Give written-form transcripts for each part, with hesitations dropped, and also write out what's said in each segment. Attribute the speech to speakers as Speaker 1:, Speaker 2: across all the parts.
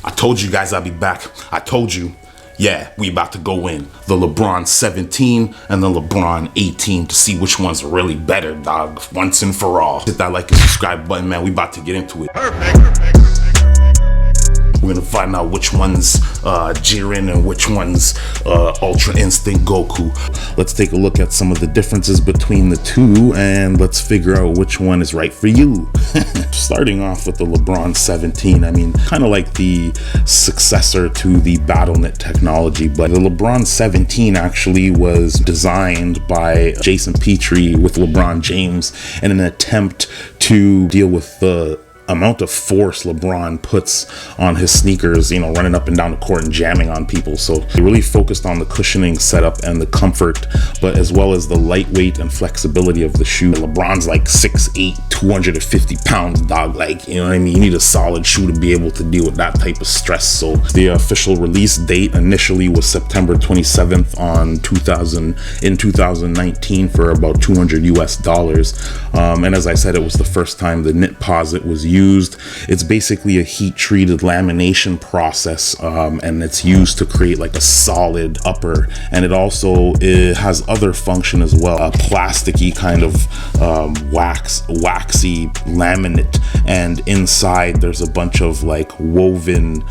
Speaker 1: I told you guys I'd be back. I told you. Yeah, we about to go in. The LeBron 17 and the LeBron 18 to see which one's really better, dog. Once and for all. Hit that like and subscribe button, man. We about to get into it. Perfect. We're gonna find out which one's Jiren and which one's Ultra Instinct Goku. Let's take a look at some of the differences between the two and let's figure out which one is right for you. Starting off with the LeBron 17, I mean, kind of like the successor to the BattleNet technology, but the LeBron 17 actually was designed by Jason Petrie with LeBron James in an attempt to deal with the amount of force LeBron puts on his sneakers, you know, running up and down the court and jamming on people. So he really focused on the cushioning setup and the comfort, but as well as the lightweight and flexibility of the shoe. LeBron's like 6'8", 250 pounds, dog. Like, you know what I mean? You need a solid shoe to be able to deal with that type of stress. So the official release date initially was September 27th in 2019 for about $200 US. And as I said, it was the first time the Knitposit was used. It's basically a heat treated lamination process, and it's used to create like a solid upper, and it also has other function as well, a plasticky kind of waxy laminate, and inside there's a bunch of like woven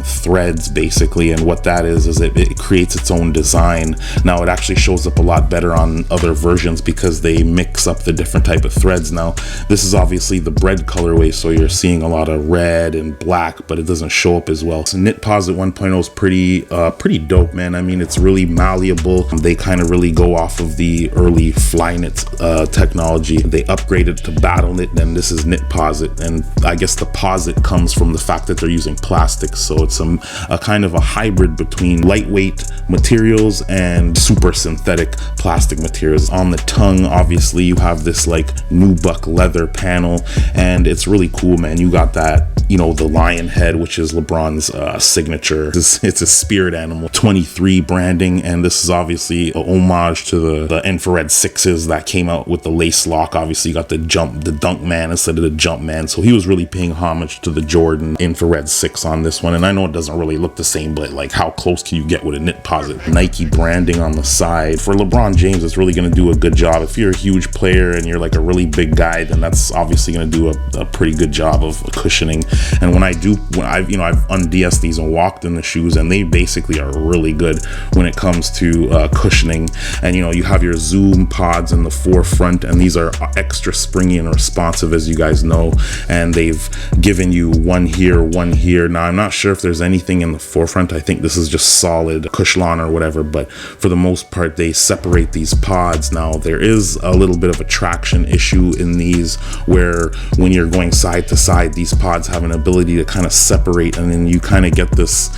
Speaker 1: threads basically, and what that is it creates its own design. Now it actually shows up a lot better on other versions because they mix up the different type of threads. Now this is obviously the bread colorway, so you're seeing a lot of red and black, but it doesn't show up as well. So Knitposit 1.0 is pretty dope, man. I mean, it's really malleable. They kind of really go off of the early Flyknit technology. They upgraded to BattleKnit, and this is Knitposit, and I guess the posit comes from the fact that they're using plastics, so it's a kind of a hybrid between lightweight materials and super synthetic plastic materials. On the tongue, obviously, you have this like nubuck leather panel, and it's really cool, man. You got that, you know, the lion head, which is LeBron's signature. It's a spirit animal. 23 branding, and this is obviously a homage to the infrared 6s that came out with the lace lock. Obviously, you got the dunk man instead of the jump man, so he was really paying homage to the Jordan infrared 6 on this one. And I know it doesn't really look the same, but like, how close can you get with a Knitposit? Nike branding on the side. For LeBron James, it's really going to do a good job. If you're a huge player and you're like a really big guy, then that's obviously going to do a pretty good job of cushioning. And when I've und'd these and walked in the shoes, and they basically are really good when it comes to cushioning. And you know, you have your zoom pods in the forefront, and these are extra springy and responsive, as you guys know, and they've given you one here. Now I'm not sure if there's anything in the forefront. I think this is just solid Cushlon or whatever, but for the most part they separate these pods. Now there is a little bit of a traction issue in these, where when you're going side to side, these pods have an ability to kind of separate, and then you kind of get this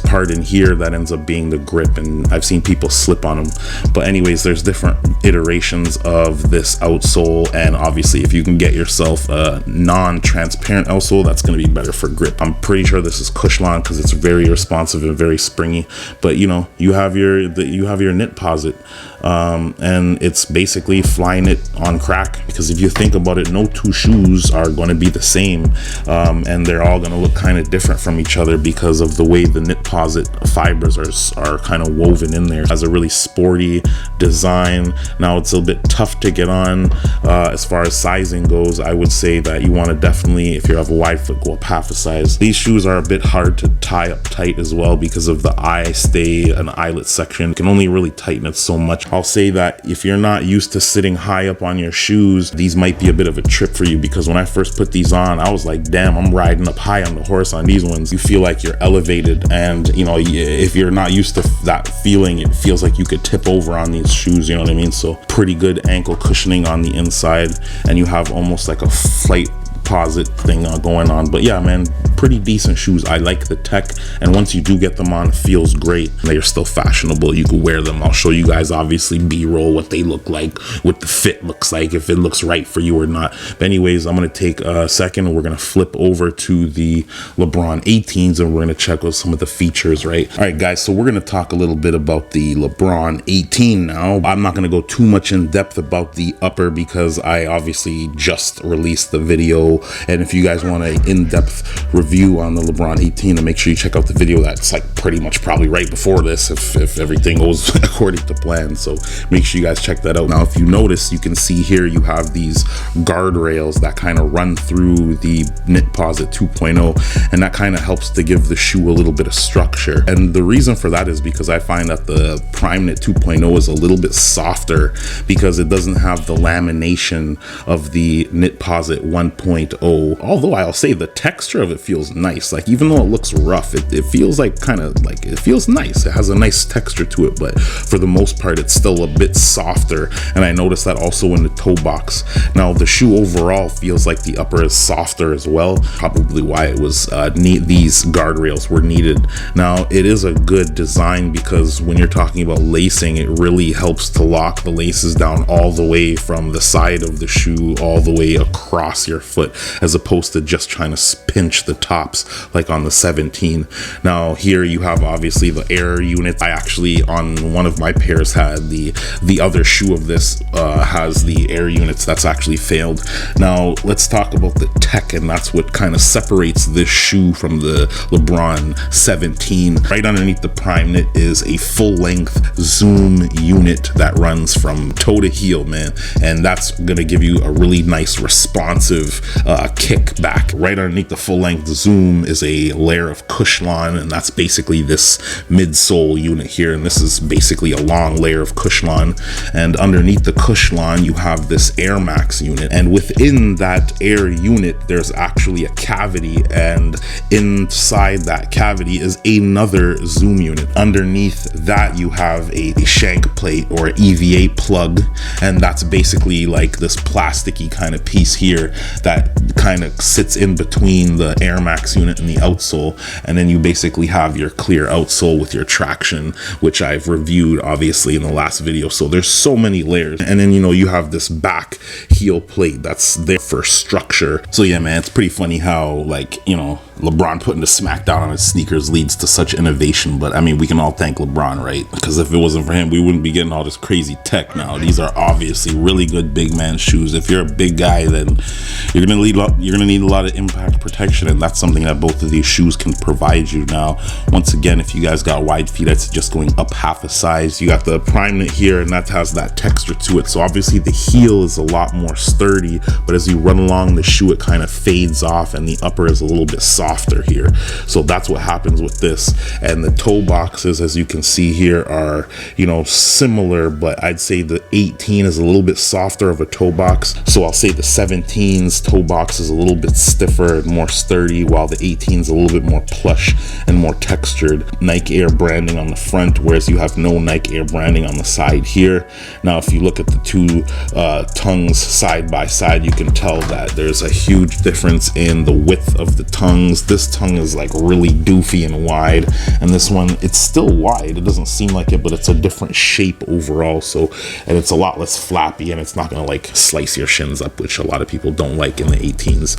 Speaker 1: part in here that ends up being the grip, and I've seen people slip on them. But anyways, there's different iterations of this outsole, and obviously if you can get yourself a non-transparent outsole, that's going to be better for grip. I'm pretty sure this is Cushlon because it's very responsive and very springy, but you know, you have your Knitposit, and it's basically Flyknit on crack, because if you think about it, no two shoes are going to be the same, and they're all going to look kind of different from each other because of the way the Knitposit fibers are kind of woven in there. It has a really sporty design. Now it's a bit tough to get on as far as sizing goes. I would say that you want to definitely, if you have a wide foot, go up half a size. These shoes are a bit hard to tie up tight as well because of the eye stay and eyelet section. You can only really tighten it so much. I'll say that if you're not used to sitting high up on your shoes, these might be a bit of a trip for you, because when I first put these on, I was like, damn, I'm riding up high on the horse on these ones. You feel like you're elevated, and you know, if you're not used to that feeling, it feels like you could tip over on these shoes, you know what I mean? So pretty good ankle cushioning on the inside, and you have almost like a flight posit thing going on. But yeah, man, pretty decent shoes. I like the tech, and once you do get them on, it feels great. They're still fashionable. You can wear them. I'll show you guys obviously B-roll what they look like, what the fit looks like, if it looks right for you or not. But anyways, I'm going to take a second and we're going to flip over to the LeBron 18s, and we're going to check out some of the features, right? All right, guys, so we're going to talk a little bit about the LeBron 18 now. I'm not going to go too much in depth about the upper because I obviously just released the video comfortable. And if you guys want an in-depth review on the LeBron 18, then make sure you check out the video that's like pretty much probably right before this, if everything goes according to plan. So make sure you guys check that out. Now, if you notice, you can see here you have these guardrails that kind of run through the Knitposit 2.0, and that kind of helps to give the shoe a little bit of structure. And the reason for that is because I find that the Prime Knit 2.0 is a little bit softer because it doesn't have the lamination of the Knitposit 1.0. Although I'll say the texture of it feels nice. Like, even though it looks rough, it feels like kind of like, it feels nice. It has a nice texture to it, but for the most part, it's still a bit softer. And I noticed that also in the toe box. Now, the shoe overall feels like the upper is softer as well. Probably why it was these guardrails were needed. Now, it is a good design because when you're talking about lacing, it really helps to lock the laces down all the way from the side of the shoe all the way across your foot, as opposed to just trying to pinch the tops like on the 17. Now, here you have obviously the air unit. I actually, on one of my pairs, had the other shoe of this has the air units. That's actually failed. Now, let's talk about the tech, and that's what kind of separates this shoe from the LeBron 17. Right underneath the Prime Knit is a full-length zoom unit that runs from toe to heel, man, and that's gonna give you a really nice responsive kick back. Right underneath the full-length zoom is a layer of Cushlon, and that's basically this midsole unit here, and this is basically a long layer of Cushlon. And underneath the Cushlon you have this Air Max unit, and within that air unit there's actually a cavity, and inside that cavity is another zoom unit. Underneath that you have a shank plate or EVA plug, and that's basically like this plasticky kind of piece here that kind of sits in between the Air Max unit and the outsole, and then you basically have your clear outsole with your traction, which I've reviewed obviously in the last video. So there's so many layers, and then you have this back heel plate that's there for structure. So yeah, man, it's pretty funny how, like, LeBron putting the smackdown on his sneakers leads to such innovation. But I mean, we can all thank LeBron, right? Because if it wasn't for him, we wouldn't be getting all this crazy tech now. These are obviously really good big man shoes. If you're a big guy, then you're gonna need a lot of impact protection, and that's something that both of these shoes can provide you. Now, once again, if you guys got wide feet, I'd suggest going up half a size. You got the Prime Knit here, and that has that texture to it. So obviously the heel is a lot more sturdy, but as you run along the shoe, it kind of fades off, and the upper is a little bit softer here. So that's what happens with this. And the toe boxes, as you can see here, are similar, but I'd say the 18 is a little bit softer of a toe box. So I'll say the 17's toe box is a little bit stiffer and more sturdy, while the 18 is a little bit more plush and more textured. Nike Air branding on the front, whereas you have no Nike Air branding on the side here. Now, if you look at the two tongues side by side, you can tell that there's a huge difference in the width of the tongues. This tongue is like really doofy and wide, and this one, it's still wide. It doesn't seem like it, but it's a different shape overall. So, and it's a lot less flappy, and it's not gonna like slice your shins up, which a lot of people don't like in the 18s.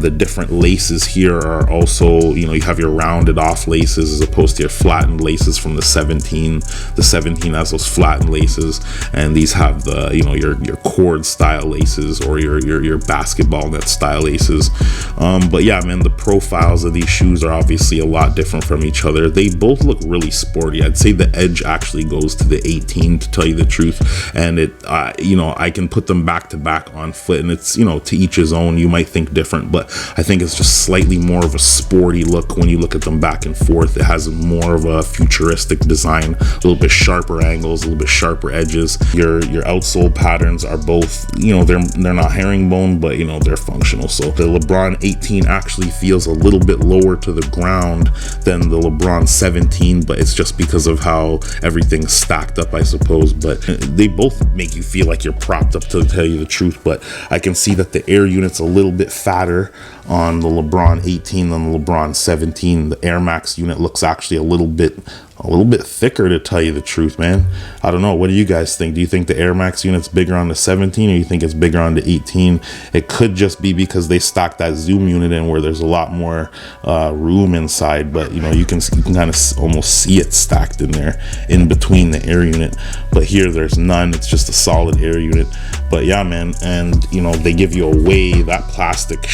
Speaker 1: The different laces here are also, you have your rounded off laces as opposed to your flattened laces from the 17. The 17 has those flattened laces, and these have the your cord style laces or your basketball net style laces. But yeah, man, the profiles of these shoes are obviously a lot different from each other. They both look really sporty. I'd say the edge actually goes to the 18, to tell you the truth, and it I can put them back to back on foot, and it's to each his own. You might think different, but I think it's just slightly more of a sporty look when you look at them back and forth. It has more of a futuristic design, a little bit sharper angles, a little bit sharper edges. Your outsole patterns are both, they're not herringbone, but they're functional. So the LeBron 18 actually feels a little bit lower to the ground than the LeBron 17, but it's just because of how everything's stacked up, I suppose. But they both make you feel like you're propped up, to tell you the truth. But I can see that the air unit's a little bit fatter on the LeBron 18 than the LeBron 17. The Air Max unit looks actually a little bit a little bit thicker, to tell you the truth, man. I don't know. What do you guys think? Do you think the Air Max unit's bigger on the 17, or you think it's bigger on the 18? It could just be because they stocked that zoom unit in where there's a lot more room inside, but you know, you can kind of almost see it stacked in there in between the Air unit. But here there's none. It's just a solid Air unit. But yeah, man, and you know, they give you a way, that plastic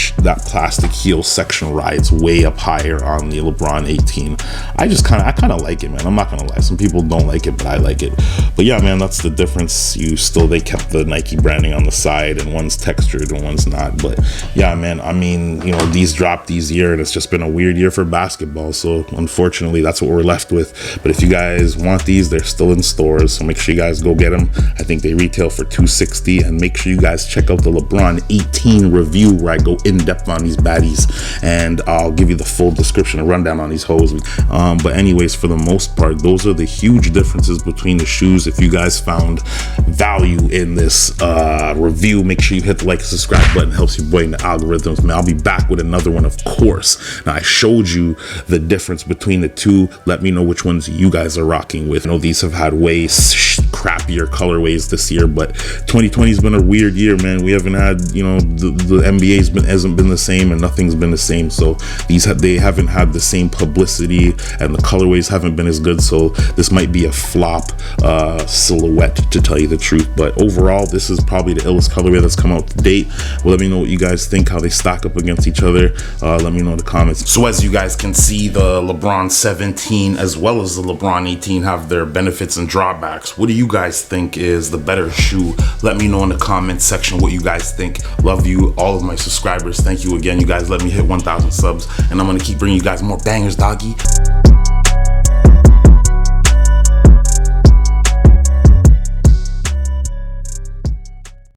Speaker 1: heel section rides way up higher on the LeBron 18. I kind of like it, man. I'm not gonna lie. Some people don't like it, but I like it. But yeah, man, that's the difference. They kept the Nike branding on the side, and one's textured and one's not. But yeah, man, I mean, you know, these dropped these year, and it's just been a weird year for basketball. So unfortunately, that's what we're left with. But if you guys want these, they're still in stores, so make sure you guys go get them. I think they retail for $260, and make sure you guys check out the LeBron 18 review where I go in depth on these baddies, and I'll give you the full description and rundown on these hoes. But anyways, for the most part, those are the huge differences between the shoes. If you guys found value in this review, make sure you hit the like and subscribe button. It helps you boy in the algorithms, man. I'll be back with another one, of course. Now, I showed you the difference between the two. Let me know which ones you guys are rocking with. I know these have had way crappier colorways this year, but 2020 has been a weird year, man. We haven't had, you know, the NBA hasn't been the same, and nothing's been the same. So they haven't had the same publicity, and the colorways haven't been as good. So this might be a flop silhouette, to tell you the truth. But overall, this is probably the illest colorway that's come out to date. Well, let me know what you guys think, how they stack up against each other. Let me know in the comments. So as you guys can see, the LeBron 17 as well as the LeBron 18 have their benefits and drawbacks. What do you guys think is the better shoe? Let me know in the comments section what you guys think. Love you, all of my subscribers. Thank you again. You guys let me hit 1,000 subs, and I'm gonna keep bringing you guys more bangers, doggy.